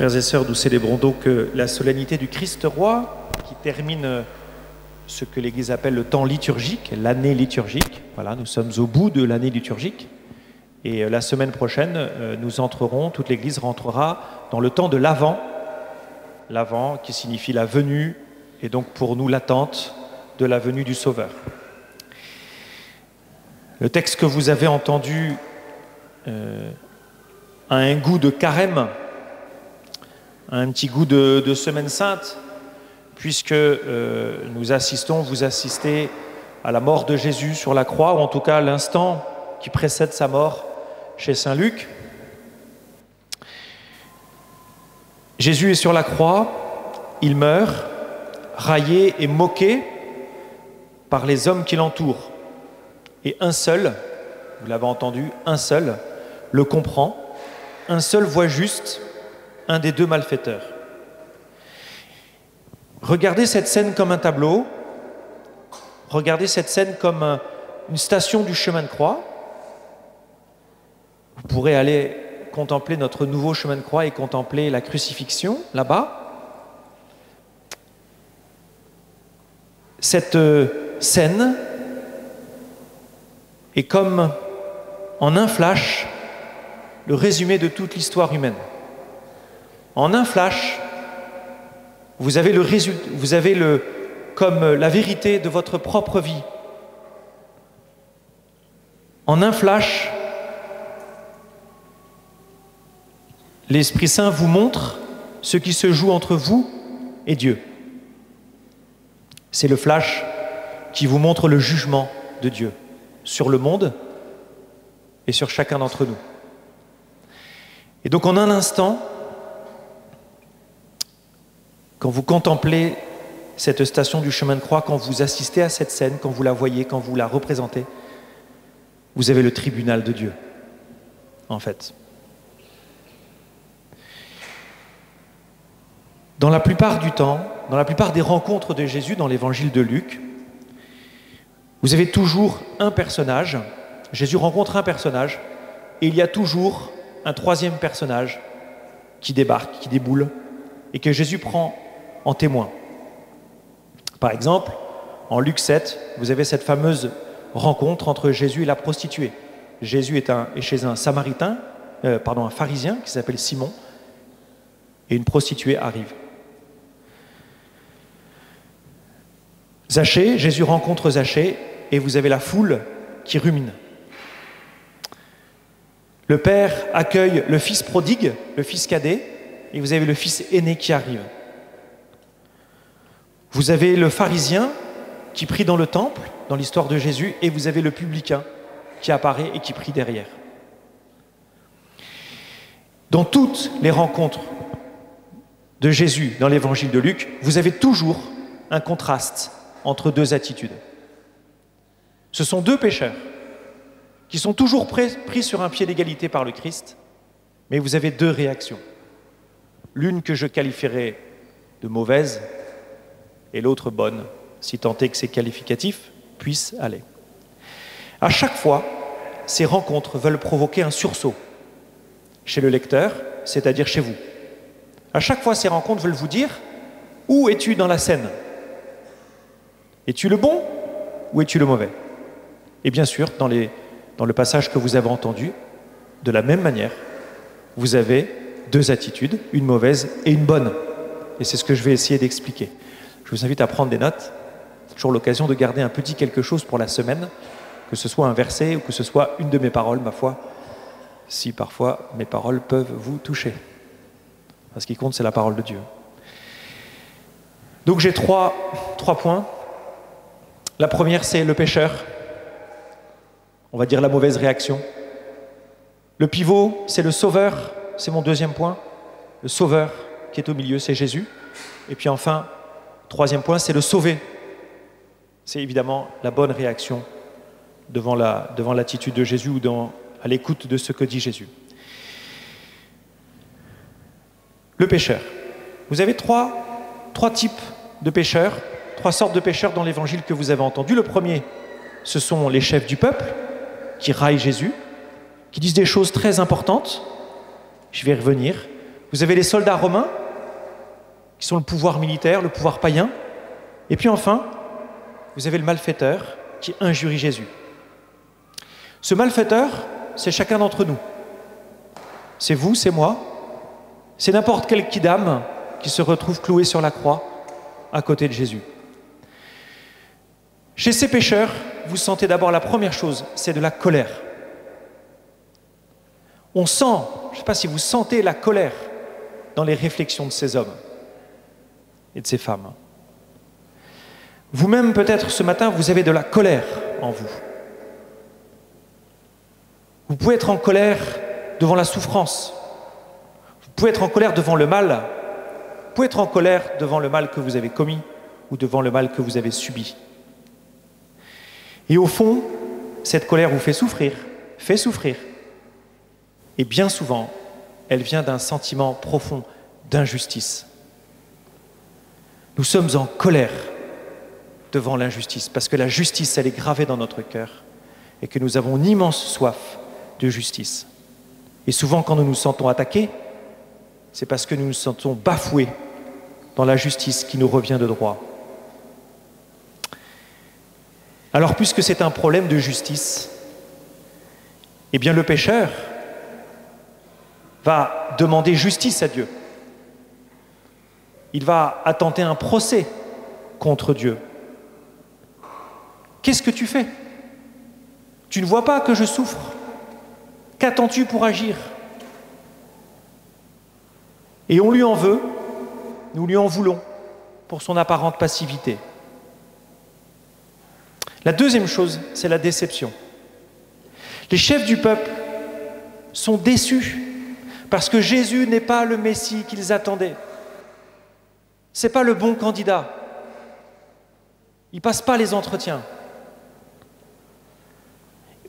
Frères et sœurs, nous célébrons donc la solennité du Christ roi qui termine ce que l'Église appelle le temps liturgique, l'année liturgique. Voilà, nous sommes au bout de l'année liturgique. Et la semaine prochaine, nous entrerons, toute l'Église rentrera dans le temps de l'Avent. L'Avent qui signifie la venue et donc pour nous l'attente de la venue du Sauveur. Le texte que vous avez entendu a un goût de carême, un petit goût de Semaine Sainte, puisque vous assistez à la mort de Jésus sur la croix, ou en tout cas à l'instant qui précède sa mort chez Saint Luc. Jésus est sur la croix, il meurt, raillé et moqué par les hommes qui l'entourent. Et un seul, vous l'avez entendu, un seul le comprend, un seul voit juste un des deux malfaiteurs. Regardez cette scène comme un tableau, regardez cette scène comme une station du chemin de croix. Vous pourrez aller contempler notre nouveau chemin de croix et contempler la crucifixion là-bas. Cette scène est comme en un flash le résumé de toute l'histoire humaine. En un flash, vous avez comme la vérité de votre propre vie. En un flash, l'Esprit Saint vous montre ce qui se joue entre vous et Dieu. C'est le flash qui vous montre le jugement de Dieu sur le monde et sur chacun d'entre nous. Et donc en un instant, quand vous contemplez cette station du chemin de croix, quand vous assistez à cette scène, quand vous la voyez, quand vous la représentez, vous avez le tribunal de Dieu, en fait. Dans la plupart du temps, dans la plupart des rencontres de Jésus dans l'évangile de Luc, vous avez toujours un personnage, Jésus rencontre un personnage, et il y a toujours un troisième personnage qui débarque, qui déboule, et que Jésus prend en témoin. Par exemple, en Luc 7, vous avez cette fameuse rencontre entre Jésus et la prostituée. Jésus est chez un pharisien qui s'appelle Simon, et une prostituée arrive. Jésus rencontre Zachée, et vous avez la foule qui rumine. Le père accueille le fils prodigue, le fils cadet, et vous avez le fils aîné qui arrive. Vous avez le pharisien qui prie dans le temple, dans l'histoire de Jésus, et vous avez le publicain qui apparaît et qui prie derrière. Dans toutes les rencontres de Jésus dans l'évangile de Luc, vous avez toujours un contraste entre deux attitudes. Ce sont deux pécheurs qui sont toujours pris sur un pied d'égalité par le Christ, mais vous avez deux réactions. L'une que je qualifierais de mauvaise et l'autre bonne, si tant est que ces qualificatifs puissent aller. À chaque fois, ces rencontres veulent provoquer un sursaut chez le lecteur, c'est-à-dire chez vous. À chaque fois, ces rencontres veulent vous dire « Où es-tu dans la scène ? Es-tu le bon ou es-tu le mauvais ?» Et bien sûr, dans le passage que vous avez entendu, de la même manière, vous avez deux attitudes, une mauvaise et une bonne. Et c'est ce que je vais essayer d'expliquer. Je vous invite à prendre des notes. C'est toujours l'occasion de garder un petit quelque chose pour la semaine, que ce soit un verset ou que ce soit une de mes paroles, ma foi, si parfois mes paroles peuvent vous toucher. Ce qui compte, c'est la parole de Dieu. Donc j'ai trois points. La première, c'est le pécheur. On va dire la mauvaise réaction. Le pivot, c'est le sauveur. C'est mon deuxième point. Le sauveur qui est au milieu, c'est Jésus. Et puis enfin, troisième point, c'est le sauvé. C'est évidemment la bonne réaction devant l'attitude de Jésus ou à l'écoute de ce que dit Jésus. Le pécheur. Vous avez trois types de pécheurs, trois sortes de pécheurs dans l'évangile que vous avez entendu. Le premier, ce sont les chefs du peuple qui raillent Jésus, qui disent des choses très importantes. Je vais y revenir. Vous avez les soldats romains, qui sont le pouvoir militaire, le pouvoir païen. Et puis enfin, vous avez le malfaiteur qui injurie Jésus. Ce malfaiteur, c'est chacun d'entre nous. C'est vous, c'est moi, c'est n'importe quel kidam qui se retrouve cloué sur la croix à côté de Jésus. Chez ces pécheurs, vous sentez d'abord la première chose, c'est de la colère. On sent, je ne sais pas si vous sentez la colère dans les réflexions de ces hommes et de ces femmes. Vous-même, peut-être ce matin, vous avez de la colère en vous. Vous pouvez être en colère devant la souffrance. Vous pouvez être en colère devant le mal. Vous pouvez être en colère devant le mal que vous avez commis ou devant le mal que vous avez subi. Et au fond, cette colère vous fait souffrir. Et bien souvent, elle vient d'un sentiment profond d'injustice. Nous sommes en colère devant l'injustice, parce que la justice, elle est gravée dans notre cœur et que nous avons une immense soif de justice. Et souvent, quand nous nous sentons attaqués, c'est parce que nous nous sentons bafoués dans la justice qui nous revient de droit. Alors, puisque c'est un problème de justice, eh bien le pécheur va demander justice à Dieu. Il va attenter un procès contre Dieu. Qu'est-ce que tu fais? Tu ne vois pas que je souffre? Qu'attends-tu pour agir? Et on lui en veut, nous lui en voulons, pour son apparente passivité. La deuxième chose, c'est la déception. Les chefs du peuple sont déçus parce que Jésus n'est pas le Messie qu'ils attendaient. Ce n'est pas le bon candidat. Il ne passe pas les entretiens.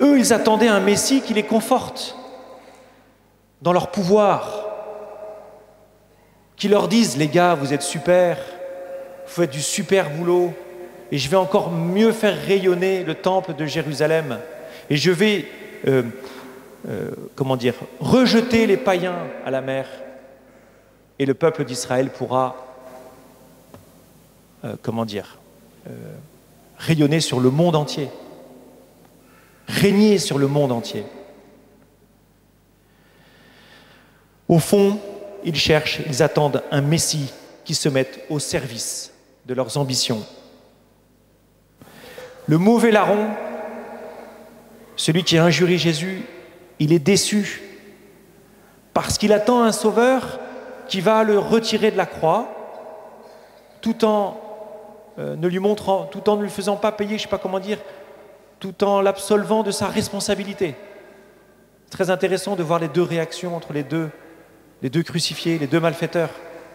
Eux, ils attendaient un Messie qui les conforte dans leur pouvoir, qui leur dise « Les gars, vous êtes super, vous faites du super boulot, et je vais encore mieux faire rayonner le temple de Jérusalem, et je vais, rejeter les païens à la mer, et le peuple d'Israël pourra, rayonner sur le monde entier. » Régner sur le monde entier. Au fond, ils cherchent, ils attendent un Messie qui se mette au service de leurs ambitions. Le mauvais larron, celui qui a injurié Jésus, il est déçu parce qu'il attend un sauveur qui va le retirer de la croix tout en ne lui faisant pas payer, je ne sais pas comment dire, tout en l'absolvant de sa responsabilité. C'est très intéressant de voir les deux réactions entre les deux crucifiés, les deux malfaiteurs.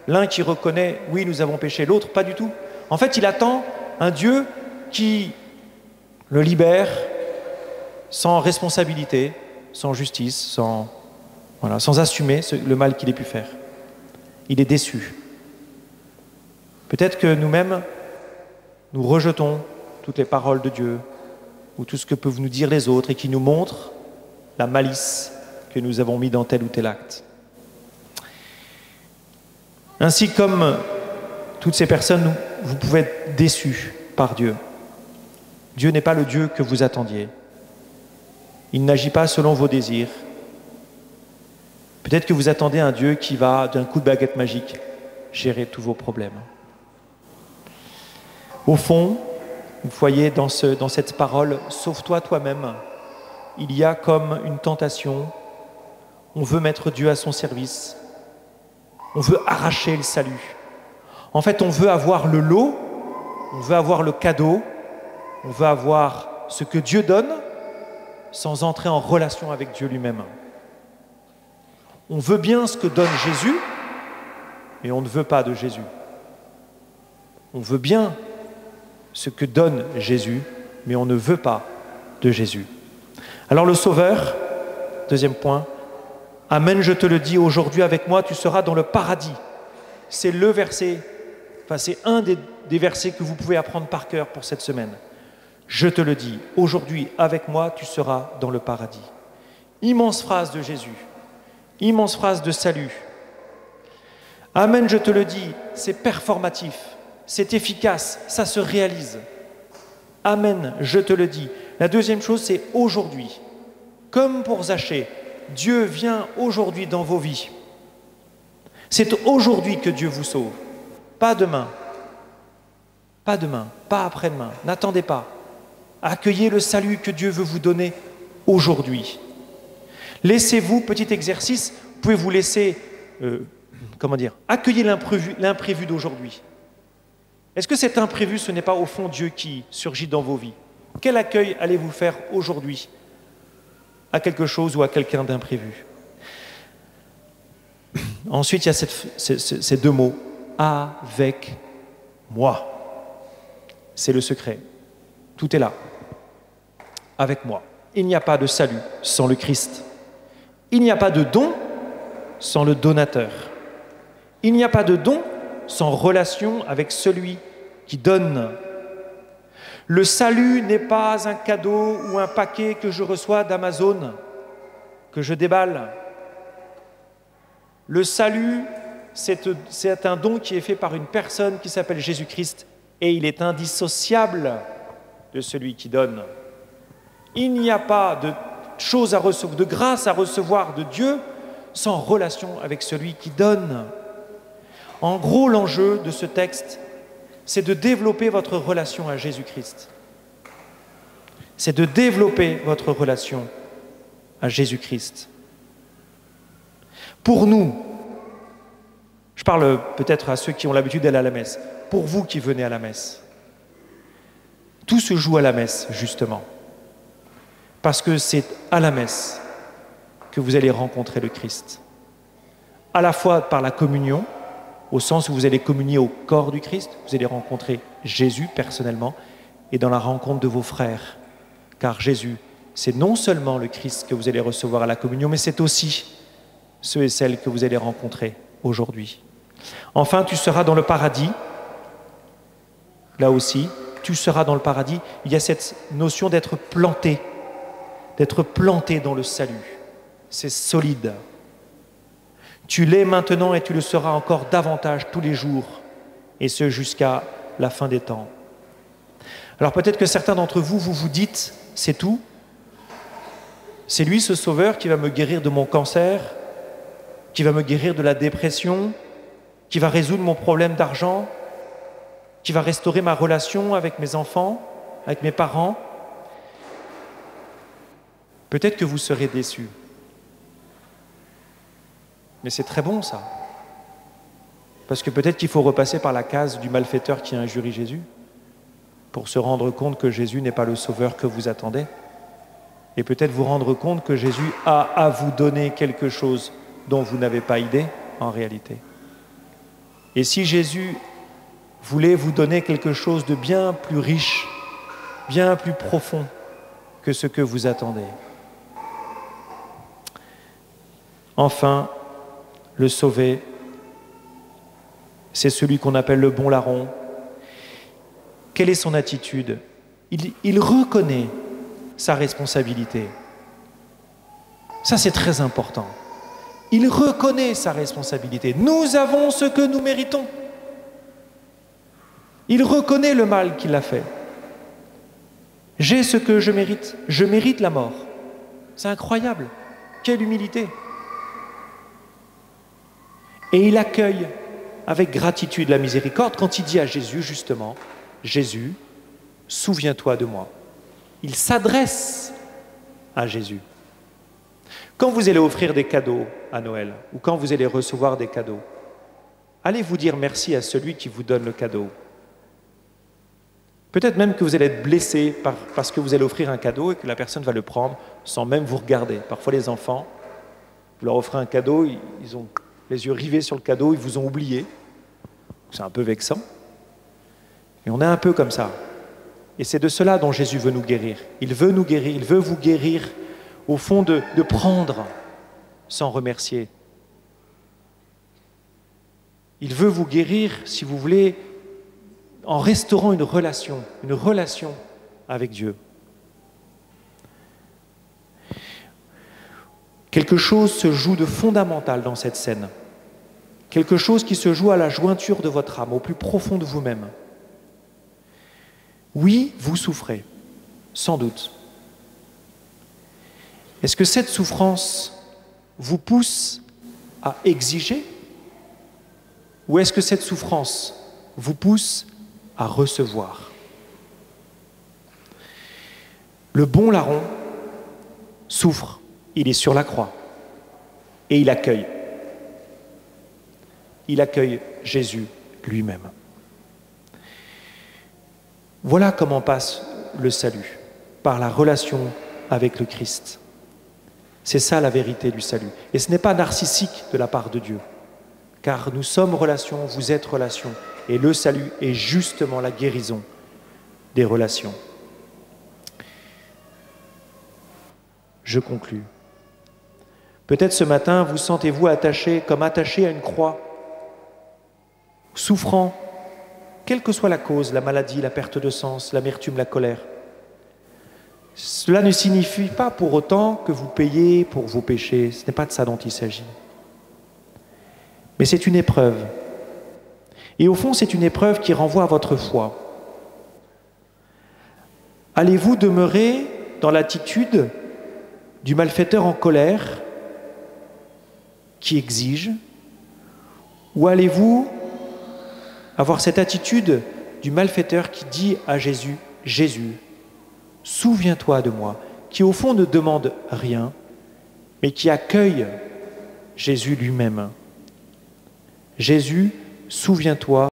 L'un qui reconnaît, oui, nous avons péché, l'autre, pas du tout. En fait, il attend un Dieu qui le libère sans responsabilité, sans justice, sans assumer le mal qu'il ait pu faire. Il est déçu. Peut-être que nous-mêmes, nous rejetons toutes les paroles de Dieu, ou tout ce que peuvent nous dire les autres et qui nous montre la malice que nous avons mis dans tel ou tel acte. Ainsi comme toutes ces personnes, vous pouvez être déçus par Dieu. Dieu n'est pas le Dieu que vous attendiez. Il n'agit pas selon vos désirs. Peut-être que vous attendez un Dieu qui va, d'un coup de baguette magique, gérer tous vos problèmes. Au fond, vous voyez dans cette parole « Sauve-toi toi-même », il y a comme une tentation. On veut mettre Dieu à son service. On veut arracher le salut. En fait, on veut avoir le lot, on veut avoir le cadeau, on veut avoir ce que Dieu donne sans entrer en relation avec Dieu lui-même. On veut bien ce que donne Jésus, mais on ne veut pas de Jésus. On veut bien ce que donne Jésus, mais on ne veut pas de Jésus. Alors le Sauveur, deuxième point, « Amen, je te le dis, aujourd'hui avec moi, tu seras dans le paradis. » C'est le verset, c'est un des versets que vous pouvez apprendre par cœur pour cette semaine. Je te le dis, aujourd'hui avec moi, tu seras dans le paradis. Immense phrase de Jésus, immense phrase de salut. Amen, je te le dis, c'est performatif, c'est efficace, ça se réalise. Amen, je te le dis. La deuxième chose, c'est aujourd'hui. Comme pour Zachée, Dieu vient aujourd'hui dans vos vies. C'est aujourd'hui que Dieu vous sauve, pas demain. Pas demain, pas après-demain, n'attendez pas. Accueillez le salut que Dieu veut vous donner aujourd'hui. Laissez-vous, petit exercice, vous pouvez vous laisser, accueillez l'imprévu d'aujourd'hui. Est-ce que cet imprévu, ce n'est pas au fond Dieu qui surgit dans vos vies? Quel accueil allez-vous faire aujourd'hui à quelque chose ou à quelqu'un d'imprévu? Ensuite, il y a ces deux mots, avec moi. C'est le secret. Tout est là, avec moi. Il n'y a pas de salut sans le Christ. Il n'y a pas de don sans le donateur. Il n'y a pas de don sans relation avec celui qui donne. Le salut n'est pas un cadeau ou un paquet que je reçois d'Amazon, que je déballe. Le salut, c'est un don qui est fait par une personne qui s'appelle Jésus-Christ et il est indissociable de celui qui donne. Il n'y a pas de chose à recevoir, de grâce à recevoir de Dieu sans relation avec celui qui donne. En gros, l'enjeu de ce texte, c'est de développer votre relation à Jésus-Christ. C'est de développer votre relation à Jésus-Christ. Pour nous, je parle peut-être à ceux qui ont l'habitude d'aller à la messe, pour vous qui venez à la messe, tout se joue à la messe, justement. Parce que c'est à la messe que vous allez rencontrer le Christ. À la fois par la communion, au sens où vous allez communier au corps du Christ, vous allez rencontrer Jésus personnellement, et dans la rencontre de vos frères. Car Jésus, c'est non seulement le Christ que vous allez recevoir à la communion, mais c'est aussi ceux et celles que vous allez rencontrer aujourd'hui. Enfin, tu seras dans le paradis. Là aussi, tu seras dans le paradis. Il y a cette notion d'être planté dans le salut. C'est solide. Tu l'es maintenant et tu le seras encore davantage tous les jours, et ce jusqu'à la fin des temps. Alors peut-être que certains d'entre vous, vous dites, c'est tout. C'est lui, ce sauveur, qui va me guérir de mon cancer, qui va me guérir de la dépression, qui va résoudre mon problème d'argent, qui va restaurer ma relation avec mes enfants, avec mes parents. Peut-être que vous serez déçus. Mais c'est très bon, ça. Parce que peut-être qu'il faut repasser par la case du malfaiteur qui a injurié Jésus pour se rendre compte que Jésus n'est pas le sauveur que vous attendez. Et peut-être vous rendre compte que Jésus a à vous donner quelque chose dont vous n'avez pas idée en réalité. Et si Jésus voulait vous donner quelque chose de bien plus riche, bien plus profond que ce que vous attendez. Enfin, le sauvé, c'est celui qu'on appelle le bon larron. Quelle est son attitude? Il reconnaît sa responsabilité. Ça, c'est très important. Il reconnaît sa responsabilité. Nous avons ce que nous méritons. Il reconnaît le mal qu'il a fait. J'ai ce que je mérite la mort. C'est incroyable. Quelle humilité. Et il accueille avec gratitude la miséricorde quand il dit à Jésus, justement, Jésus, souviens-toi de moi. Il s'adresse à Jésus. Quand vous allez offrir des cadeaux à Noël, ou quand vous allez recevoir des cadeaux, allez vous dire merci à celui qui vous donne le cadeau. Peut-être même que vous allez être blessé parce que vous allez offrir un cadeau et que la personne va le prendre sans même vous regarder. Parfois les enfants, vous leur offrez un cadeau, ils ont les yeux rivés sur le cadeau, ils vous ont oublié. C'est un peu vexant. Et on est un peu comme ça. Et c'est de cela dont Jésus veut nous guérir. Il veut nous guérir, il veut vous guérir au fond de prendre sans remercier. Il veut vous guérir, si vous voulez, en restaurant une relation avec Dieu. Quelque chose se joue de fondamental dans cette scène. quelque chose qui se joue à la jointure de votre âme, au plus profond de vous-même. Oui, vous souffrez, sans doute. Est-ce que cette souffrance vous pousse à exiger ou est-ce que cette souffrance vous pousse à recevoir? Le bon larron souffre, il est sur la croix et il accueille. Il accueille Jésus lui-même. Voilà comment passe le salut, par la relation avec le Christ. C'est ça la vérité du salut. Et ce n'est pas narcissique de la part de Dieu, car nous sommes relation, vous êtes relation, et le salut est justement la guérison des relations. Je conclus. Peut-être ce matin, vous sentez-vous attaché, comme attaché à une croix, souffrant, quelle que soit la cause, la maladie, la perte de sens, l'amertume, la colère. Cela ne signifie pas pour autant que vous payez pour vos péchés. Ce n'est pas de ça dont il s'agit. Mais c'est une épreuve. Et au fond, c'est une épreuve qui renvoie à votre foi. Allez-vous demeurer dans l'attitude du malfaiteur en colère qui exige, ou allez-vous avoir cette attitude du malfaiteur qui dit à Jésus, « Jésus, souviens-toi de moi », qui au fond ne demande rien, mais qui accueille Jésus lui-même. Jésus, souviens-toi